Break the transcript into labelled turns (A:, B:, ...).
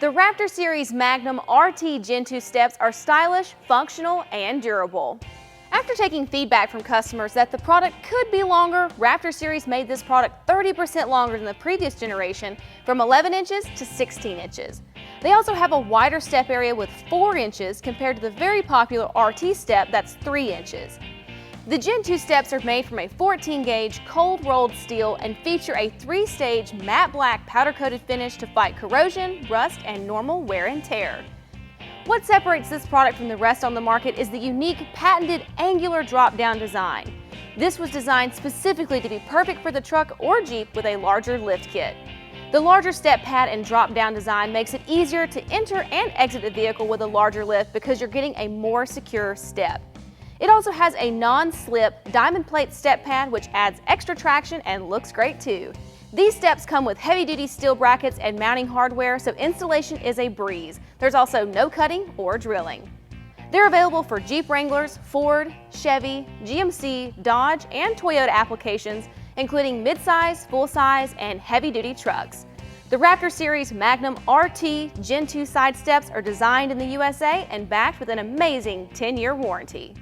A: The Raptor Series Magnum RT Gen 2 steps are stylish, functional, and durable. After taking feedback from customers that the product could be longer, Raptor Series made this product 30% longer than the previous generation, from 11 inches to 16 inches. They also have a wider step area with 4 inches compared to the very popular RT step that's 3 inches. The Gen 2 steps are made from a 14-gauge cold-rolled steel and feature a 3-stage matte black powder-coated finish to fight corrosion, rust, and normal wear and tear. What separates this product from the rest on the market is the unique patented angular drop-down design. This was designed specifically to be perfect for the truck or Jeep with a larger lift kit. The larger step pad and drop-down design makes it easier to enter and exit the vehicle with a larger lift because you're getting a more secure step. It also has a non-slip diamond plate step pad which adds extra traction and looks great too. These steps come with heavy-duty steel brackets and mounting hardware, so installation is a breeze. There's also no cutting or drilling. They're available for Jeep Wranglers, Ford, Chevy, GMC, Dodge, and Toyota applications, including midsize, full-size, and heavy-duty trucks. The Raptor Series Magnum RT Gen 2 side steps are designed in the USA and backed with an amazing 10-year warranty.